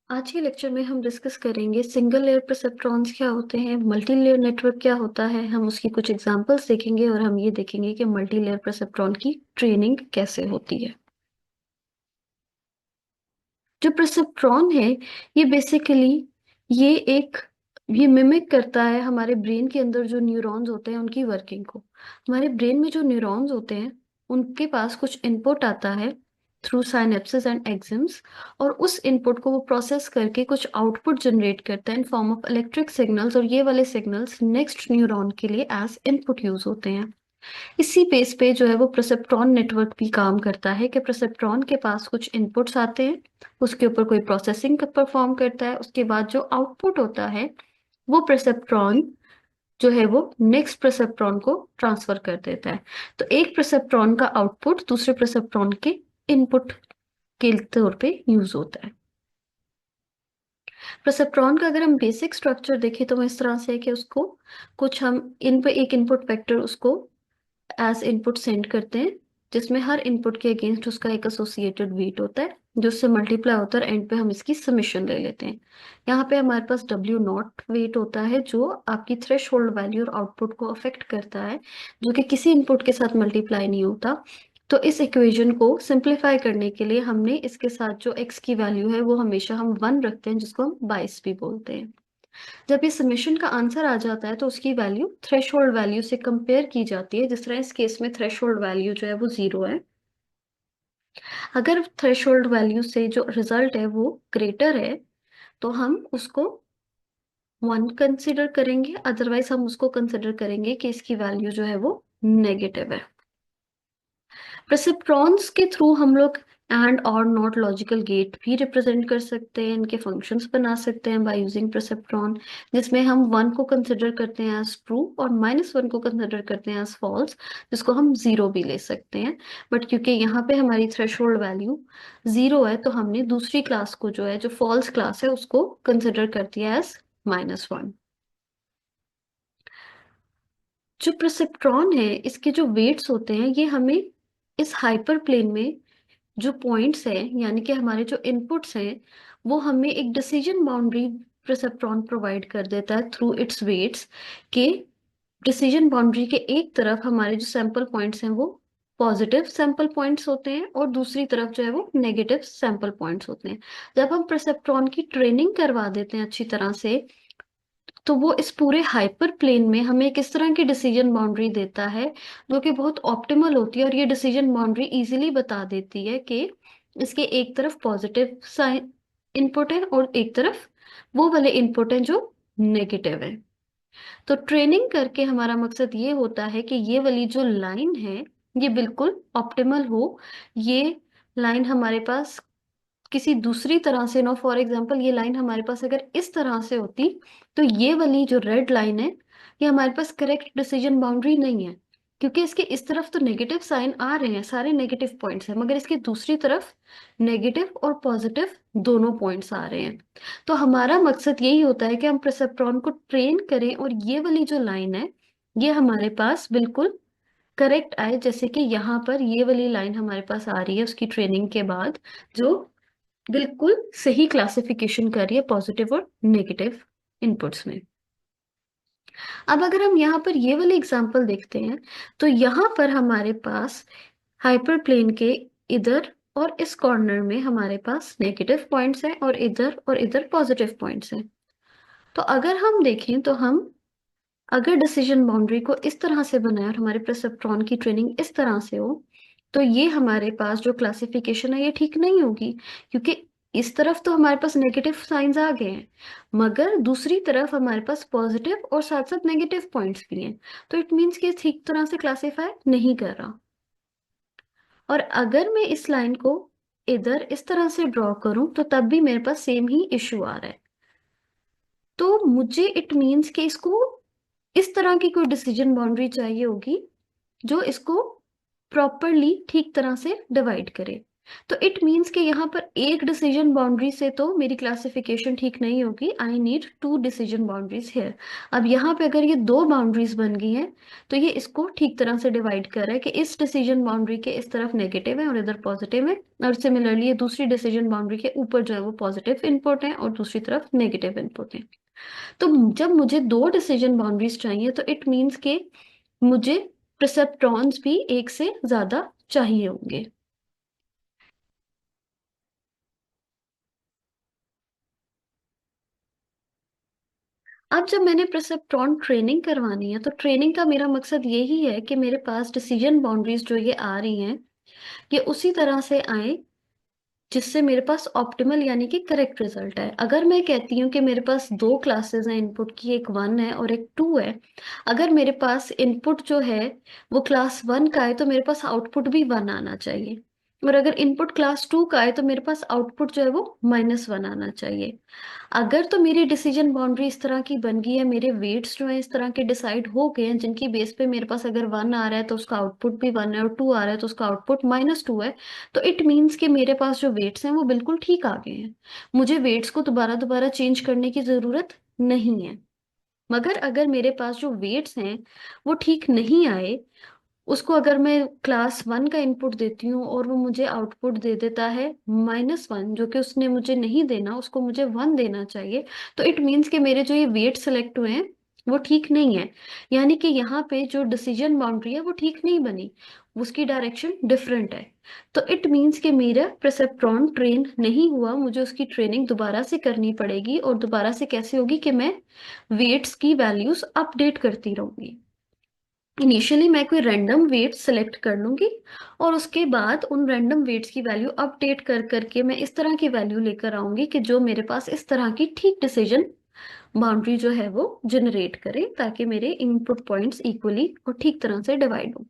आज के लेक्चर में हम डिस्कस करेंगे सिंगल लेयर परसेप्ट्रॉन्स क्या होते हैं, मल्टी लेयर नेटवर्क क्या होता है। हम उसकी कुछ एग्जांपल्स देखेंगे और हम ये देखेंगे कि मल्टी लेयर परसेप्ट्रॉन की ट्रेनिंग कैसे होती है। जो परसेप्ट्रॉन है ये बेसिकली ये एक ये मिमिक करता है हमारे ब्रेन के अंदर जो न्यूरॉन्स होते हैं उनकी वर्किंग को। हमारे ब्रेन में जो न्यूरॉन्स होते हैं उनके पास कुछ इनपुट आता है थ्रू साइनेप्सेस एंड एक्सिम्स, और उस इनपुट को वो प्रोसेस करके कुछ आउटपुट जनरेट करता है in form of electric signals, और ये वाले सिग्नल्स नेक्स्ट न्यूरॉन के लिए एज इनपुट यूज होते हैं। इसी बेस पे जो है वो परसेप्ट्रॉन नेटवर्क भी काम करता है कि परसेप्ट्रॉन के पास कुछ इनपुट्स आते हैं, उसके ऊपर कोई प्रोसेसिंग परफॉर्म करता है, उसके बाद जो आउटपुट होता है वो परसेप्ट्रॉन जो है वो नेक्स्ट परसेप्ट्रॉन को ट्रांसफर कर देता है। तो एक परसेप्ट्रॉन का आउटपुट दूसरे परसेप्ट्रॉन के इनपुट के तौर पे यूज होता है। परसेप्ट्रॉन का अगर हम बेसिक स्ट्रक्चर देखें तो वो इस तरह से है कि उसको कुछ हम इन पे एक इनपुट वेक्टर उसको एज इनपुट सेंड करते हैं, जिसमें हर इनपुट के अगेंस्ट उसका एक एसोसिएटेड वेट होता है जो उससे मल्टीप्लाई होता है, एंड पे हम इसकी समेशन ले लेते हैं। यहाँ पे हमारे पास डब्ल्यू नॉट वेट होता है जो आपकी थ्रेश होल्ड वैल्यू और आउटपुट को अफेक्ट करता है, जो कि किसी इनपुट के साथ मल्टीप्लाई नहीं होता। तो इस इक्वेशन को सिंप्लीफाई करने के लिए हमने इसके साथ जो एक्स की वैल्यू है वो हमेशा हम 1 रखते हैं, जिसको हम 22 भी बोलते हैं। जब ये समेशन का आंसर आ जाता है तो उसकी वैल्यू थ्रेशोल्ड वैल्यू से कंपेयर की जाती है। जिस तरह इस केस में थ्रेशोल्ड वैल्यू जो है वो 0 है। अगर थ्रेशोल्ड वैल्यू से जो रिजल्ट है वो ग्रेटर है तो हम उसको 1 कंसिडर करेंगे, अदरवाइज हम उसको कंसिडर करेंगे कि इसकी वैल्यू जो है वो नेगेटिव है। परसेप्ट्रॉन्स के थ्रू हम लोग एंड और नॉट लॉजिकल गेट भी रिप्रेजेंट कर सकते हैं, इनके फंक्शंस बना सकते हैं बाय यूजिंग परसेप्ट्रॉन, जिसमें हम 1 को कंसिडर करते हैं एज ट्रू और -1 को कंसिडर करते हैं एज फॉल्स, जिसको हम 0 भी ले सकते हैं। बट क्योंकि यहाँ पे हमारी थ्रेशोल्ड वैल्यू 0 है तो हमने दूसरी क्लास को जो है जो फॉल्स क्लास है उसको कंसिडर कर दिया एज -1। जो परसेप्ट्रॉन है इसके जो वेट्स होते हैं ये हमें इस हाइपर प्लेन में जो पॉइंट्स हैं यानी कि हमारे जो इनपुट्स हैं वो हमें एक डिसीजन बाउंड्री परसेप्ट्रॉन प्रोवाइड कर देता है थ्रू इट्स वेट्स के। डिसीजन बाउंड्री के एक तरफ हमारे जो सैंपल पॉइंट्स हैं वो पॉजिटिव सैंपल पॉइंट्स होते हैं और दूसरी तरफ जो है वो नेगेटिव सैंपल पॉइंट्स होते हैं। जब हम परसेप्ट्रॉन की ट्रेनिंग करवा देते हैं अच्छी तरह से तो वो इस पूरे हाइपर प्लेन में हमें किस तरह की डिसीजन बाउंड्री देता है जो कि बहुत ऑप्टिमल होती है, और ये डिसीजन बाउंड्री इजीली बता देती है कि इसके एक तरफ पॉजिटिव साइन इनपुट है और एक तरफ वो वाले इनपुट है जो नेगेटिव है। तो ट्रेनिंग करके हमारा मकसद ये होता है कि ये वाली जो लाइन है ये बिल्कुल ऑप्टिमल हो। ये लाइन हमारे पास किसी दूसरी तरह से ना, फॉर एग्जांपल ये लाइन हमारे पास अगर इस तरह से होती तो ये वाली जो रेड लाइन है ये हमारे पास करेक्ट डिसीजन बाउंड्री नहीं है, क्योंकि इसके इस तरफ तो नेगेटिव साइन आ रहे हैं, सारे नेगेटिव पॉइंट्स हैं, मगर इसकी दूसरी तरफ नेगेटिव और पॉजिटिव दोनों पॉइंट्स आ रहे हैं। तो हमारा मकसद यही होता है कि हम परसेप्ट्रॉन को ट्रेन करें और ये वाली जो लाइन है ये हमारे पास बिल्कुल करेक्ट आए, जैसे कि यहाँ पर ये वाली लाइन हमारे पास आ रही है उसकी ट्रेनिंग के बाद, जो बिल्कुल सही क्लासिफिकेशन कर रही है पॉजिटिव और नेगेटिव इनपुट्स में। अब अगर हम यहाँ पर ये वाले एग्जांपल देखते हैं तो यहाँ पर हमारे पास हाइपर प्लेन के इधर और इस कॉर्नर में हमारे पास नेगेटिव पॉइंट्स हैं और इधर पॉजिटिव पॉइंट्स हैं। तो अगर हम देखें तो हम अगर डिसीजन बाउंड्री को इस तरह से बनाए और हमारे परसेप्ट्रॉन की ट्रेनिंग इस तरह से हो तो ये हमारे पास जो क्लासिफिकेशन है ये ठीक नहीं होगी, क्योंकि इस तरफ तो हमारे पास नेगेटिव साइंस आ गए हैं मगर दूसरी तरफ हमारे पास पॉजिटिव और साथ साथ नेगेटिव पॉइंट्स भी हैं। तो इट मीन्स कि ठीक तरह से क्लासीफाई नहीं कर रहा। और अगर मैं इस लाइन को इधर इस तरह से ड्रॉ करूं तो तब भी मेरे पास सेम ही इश्यू आ रहा है। तो मुझे इट मीन्स कि इसको इस तरह की कोई डिसीजन बाउंड्री चाहिए होगी जो इसको प्रॉपरली ठीक तरह से डिवाइड करे। तो इट मीन्स कि यहाँ पर एक डिसीजन बाउंड्री से तो मेरी क्लासिफिकेशन ठीक नहीं होगी, I need to decision boundaries here. अब यहाँ पे अगर ये दो बाउंड्रीज बन गई हैं तो ये इसको ठीक तरह से डिवाइड कर रहा है कि इस डिसीजन बाउंड्री के इस तरफ नेगेटिव है और इधर पॉजिटिव है, और सिमिलरली ये दूसरी डिसीजन बाउंड्री के ऊपर जो है वो पॉजिटिव इनपुट है और दूसरी तरफ नेगेटिव इनपुट है। तो जब मुझे दो डिसीजन बाउंड्रीज चाहिए तो इट मीन्स के मुझे प्रिसेप्ट्रॉन्स भी एक से ज्यादा चाहिए होंगे। अब जब मैंने प्रिसेप्ट्रॉन ट्रेनिंग करवानी है तो ट्रेनिंग का मेरा मकसद यही है कि मेरे पास डिसीजन बाउंड्रीज जो ये आ रही हैं ये उसी तरह से आए जिससे मेरे पास ऑप्टिमल यानी कि करेक्ट रिजल्ट है। अगर मैं कहती हूँ कि मेरे पास दो क्लासेस हैं इनपुट की, एक 1 है और एक 2 है, अगर मेरे पास इनपुट जो है वो क्लास 1 का है तो मेरे पास आउटपुट भी 1 आना चाहिए, और अगर इनपुट क्लास 2 का है तो मेरे पास आउटपुट जो है वो -1 आना चाहिए। अगर तो मेरी डिसीजन बाउंड्री इस तरह की बन गई है, मेरे वेट्स जो है इस तरह के डिसाइड हो गए हैं जिनकी बेस पे मेरे पास अगर 1 आ रहा है तो उसका आउटपुट भी 1 है और 2 आ रहा है तो उसका आउटपुट -2 है, तो इट मीन्स कि मेरे पास जो वेट्स हैं वो बिल्कुल ठीक आ गए हैं। मुझे वेट्स को दोबारा दोबारा चेंज करने की जरूरत नहीं है। मगर अगर मेरे पास जो वेट्स हैं वो ठीक नहीं आए, उसको अगर मैं क्लास 1 का इनपुट देती हूँ और वो मुझे आउटपुट दे देता है -1, जो कि उसने मुझे नहीं देना, उसको मुझे 1 देना चाहिए, तो इट मीन्स कि मेरे जो ये वेट सेलेक्ट हुए हैं वो ठीक नहीं है। यानी कि यहाँ पे जो डिसीजन बाउंड्री है वो ठीक नहीं बनी, उसकी डायरेक्शन डिफरेंट है। तो इट मीन्स कि मेरा प्रिसेप्ट्रॉन ट्रेन नहीं हुआ, मुझे उसकी ट्रेनिंग दोबारा से करनी पड़ेगी, और दोबारा से कैसे होगी कि मैं वेट्स की वैल्यूज अपडेट करती रहूंगी। इनिशियली मैं कोई रैंडम वेट सेलेक्ट कर लूंगी और उसके बाद उन रैंडम वेट्स की वैल्यू अपडेट कर करके मैं इस तरह की वैल्यू लेकर आऊंगी कि जो मेरे पास इस तरह की ठीक डिसीजन बाउंड्री जो है वो जनरेट करे, ताकि मेरे इनपुट पॉइंट्स इक्वली और ठीक तरह से डिवाइड हो।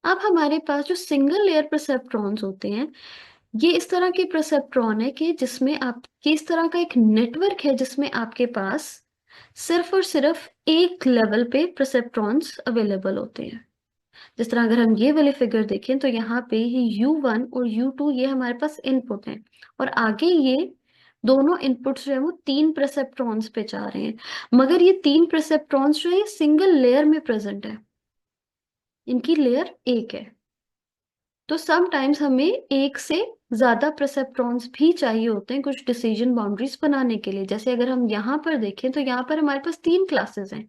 अब हमारे पास जो सिंगल लेयर परसेप्ट्रॉन्स होते हैं, ये इस तरह के परसेप्ट्रॉन है कि जिसमें आपके इस तरह का एक नेटवर्क है जिसमें आपके पास सिर्फ और सिर्फ एक लेवल पे परसेप्ट्रॉन्स अवेलेबल होते हैं। जिस तरह अगर हम ये वाले फिगर देखें तो यहाँ पे ये U1 और U2 ये हमारे पास इनपुट हैं, और आगे ये दोनों इनपुट्स जो है वो 3 परसेप्ट्रॉन्स पे जा रहे हैं, मगर ये 3 परसेप्ट्रॉन्स जो है सिंगल लेयर में प्रेजेंट है, इनकी लेयर एक है। तो समटाइम्स हमें एक से ज्यादा परसेप्ट्रॉन्स भी चाहिए होते हैं कुछ डिसीजन बाउंड्रीज बनाने के लिए। जैसे अगर हम यहाँ पर देखें तो यहाँ पर हमारे पास 3 क्लासेस हैं।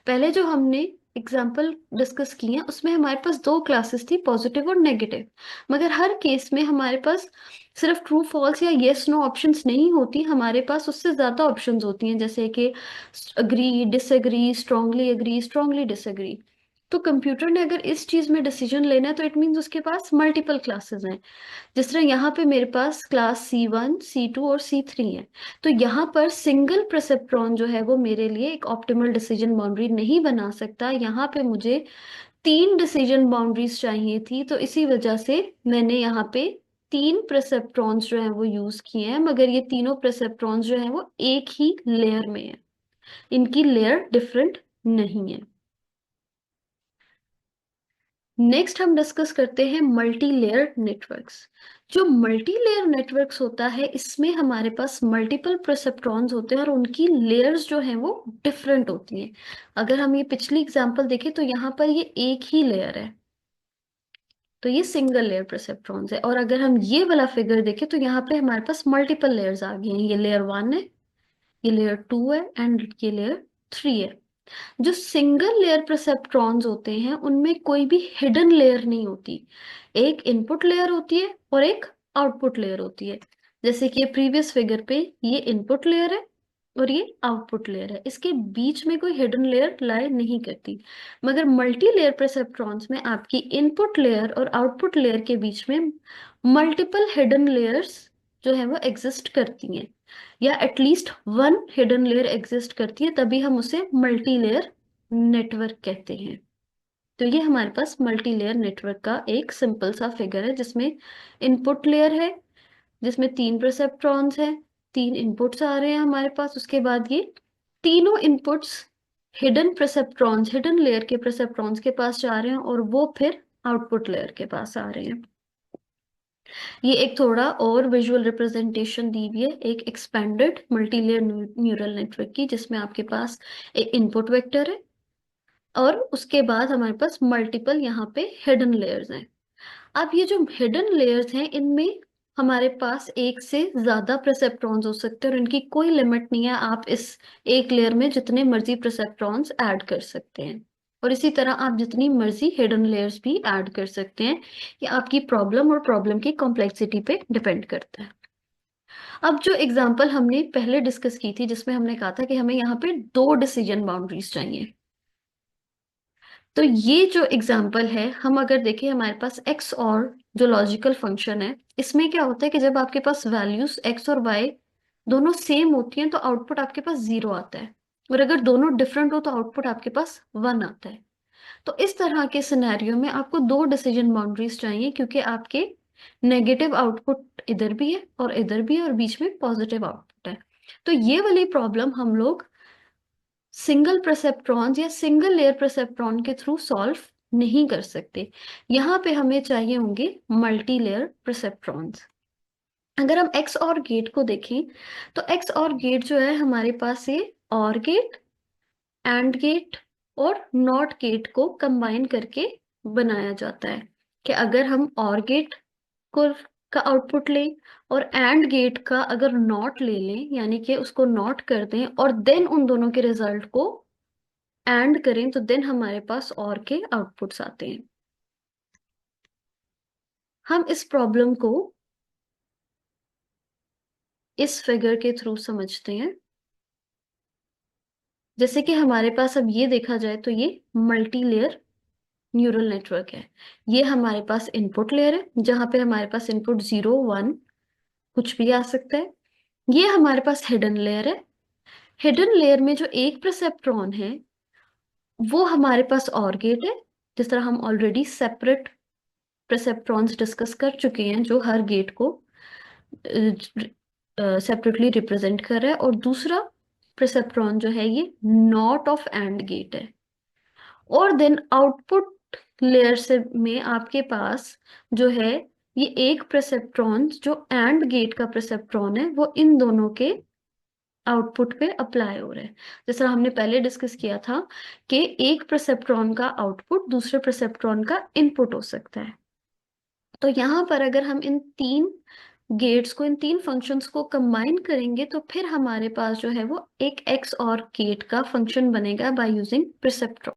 पहले जो हमने एग्जाम्पल डिस्कस किए हैं उसमें हमारे पास 2 क्लासेस थी, पॉजिटिव और नेगेटिव, मगर हर केस में हमारे पास सिर्फ ट्रू फॉल्स या येस नो ऑप्शंस नहीं होती, हमारे पास उससे ज्यादा ऑप्शंस होती हैं, जैसे कि अग्री, डिसएग्री, स्ट्रांगली डिसएग्री। तो कंप्यूटर ने अगर इस चीज में डिसीजन लेना है तो इट मीन्स उसके पास मल्टीपल क्लासेस हैं। जिस तरह यहाँ पे मेरे पास क्लास C1, C2 और C3 है, तो यहाँ पर सिंगल परसेप्ट्रॉन जो है वो मेरे लिए एक ऑप्टिमल डिसीजन बाउंड्री नहीं बना सकता। यहाँ पे मुझे 3 डिसीजन बाउंड्रीज चाहिए थी, तो इसी वजह से मैंने यहाँ पे 3 परसेप्ट्रॉन्स जो है वो यूज किए हैं, मगर ये तीनों परसेप्ट्रॉन्स जो है वो एक ही लेयर में है, इनकी लेयर डिफरेंट नहीं है। नेक्स्ट हम डिस्कस करते हैं मल्टी लेयर नेटवर्क्स। जो मल्टी लेयर नेटवर्क्स होता है इसमें हमारे पास मल्टीपल परसेप्ट्रॉन्स होते हैं और उनकी लेयर्स जो हैं वो डिफरेंट होती हैं। अगर हम ये पिछली एग्जांपल देखें तो यहाँ पर ये एक ही लेयर है, तो ये सिंगल लेयर परसेप्ट्रॉन्स है, और अगर हम ये वाला फिगर देखें तो यहाँ पे हमारे पास मल्टीपल लेयर्स आ गई हैं। ये लेयर 1 है, ये लेयर 2 है एंड ये लेयर 3 है। जो सिंगल लेयर परसेप्ट्रॉन्स होते हैं उनमें कोई भी हिडन लेयर नहीं होती, एक इनपुट लेयर होती है और एक आउटपुट लेयर होती है। जैसे कि ये प्रीवियस फिगर पे ये इनपुट लेयर है और ये आउटपुट लेयर है, इसके बीच में कोई हिडन लेयर लाई नहीं करती। मगर मल्टी लेयर परसेप्ट्रॉन्स में आपकी इनपुट लेयर और आउटपुट लेयर के बीच में मल्टीपल हिडन लेयर्स जो है वो एग्जिस्ट करती हैं, या एटलीस्ट 1 हिडन लेयर एग्जिस्ट करती है, तभी हम उसे मल्टी लेयर नेटवर्क कहते हैं। तो ये हमारे पास मल्टी लेयर नेटवर्क का एक सिंपल सा फिगर है जिसमें इनपुट लेयर है, जिसमें 3 परसेप्ट्रॉन्स हैं, 3 इनपुट्स आ रहे हैं हमारे पास, उसके बाद ये तीनों inputs hidden perceptrons, hidden layer के परसेप्ट्रॉन्स के पास जा रहे हैं और वो फिर आउटपुट लेयर के पास आ रहे हैं। ये एक थोड़ा और विजुअल रिप्रेजेंटेशन दी हुई है एक एक्सपेंडेड मल्टीलेयर न्यूरल नेटवर्क की, जिसमें आपके पास एक इनपुट वेक्टर है और उसके बाद हमारे पास मल्टीपल यहाँ पे हिडन लेयर्स हैं। अब ये जो हिडन लेयर्स हैं, इनमें हमारे पास एक से ज्यादा परसेप्ट्रॉन्स हो सकते हैं और इनकी कोई लिमिट नहीं है। आप इस एक लेयर में जितने मर्जी परसेप्ट्रॉन्स ऐड कर सकते हैं और इसी तरह आप जितनी मर्जी हिडन लेयर्स भी ऐड कर सकते हैं। ये आपकी प्रॉब्लम और प्रॉब्लम की कॉम्प्लेक्सिटी पे डिपेंड करता है। अब जो एग्जांपल हमने पहले डिस्कस की थी, जिसमें हमने कहा था कि हमें यहाँ पे दो डिसीजन बाउंड्रीज चाहिए, तो ये जो एग्जाम्पल है, हम अगर देखें हमारे पास एक्स और जो लॉजिकल फंक्शन है, इसमें क्या होता है कि जब आपके पास वैल्यूज एक्स और वाई दोनों सेम होती हैं तो आउटपुट आपके पास 0 आता है, और अगर दोनों डिफरेंट हो तो आउटपुट आपके पास 1 आता है। तो इस तरह के सिनेरियो में आपको दो डिसीजन बाउंड्रीज चाहिए, क्योंकि आपके नेगेटिव आउटपुट इधर भी है और इधर भी है और बीच में पॉजिटिव आउटपुट है। तो ये वाली प्रॉब्लम हम लोग सिंगल परसेप्ट्रॉन्स या सिंगल लेयर परसेप्ट्रॉन के थ्रू सॉल्व नहीं कर सकते। यहाँ पे हमें चाहिए होंगे मल्टी लेयर परसेप्ट्रॉन्स। अगर हम एक्स और गेट को देखें तो एक्स और गेट जो है हमारे पास ये और गेट, एंड गेट और नॉट गेट को कंबाइन करके बनाया जाता है। कि अगर हम और गेट को का आउटपुट लें और एंड गेट का अगर नॉट ले लें, यानी कि उसको नॉट कर दें और देन उन दोनों के रिजल्ट को एंड करें, तो देन हमारे पास और के आउटपुट्स आते हैं। हम इस प्रॉब्लम को इस फिगर के थ्रू समझते हैं। जैसे कि हमारे पास अब ये देखा जाए तो ये मल्टी लेयर न्यूरल नेटवर्क है। ये हमारे पास इनपुट लेयर है जहां पे हमारे पास इनपुट 0 1 कुछ भी आ सकता है। ये हमारे पास हिडन लेयर है। हिडन लेयर में जो एक परसेप्ट्रॉन है वो हमारे पास और गेट है। जिस तरह हम ऑलरेडी सेपरेट परसेप्ट्रॉन्स डिस्कस कर चुके हैं जो हर गेट को सेपरेटली रिप्रेजेंट कर रहा है, और दूसरा परसेप्ट्रॉन जो है ये नॉट ऑफ एंड गेट है। और देन आउटपुट लेयर से में आपके पास जो है ये एक परसेप्ट्रॉन जो एंड गेट का परसेप्ट्रॉन है वो इन दोनों के आउटपुट पे अप्लाई हो रहा है। जिस तरह हमने पहले डिस्कस किया था कि एक परसेप्ट्रॉन का आउटपुट दूसरे परसेप्ट्रॉन का इनपुट हो सकता है। तो यहाँ पर अगर हम इन तीन गेट्स को, इन तीन फंक्शंस को कंबाइन करेंगे तो फिर हमारे पास जो है वो एक एक्स और गेट का फंक्शन बनेगा बाय यूजिंग परसेप्ट्रॉन।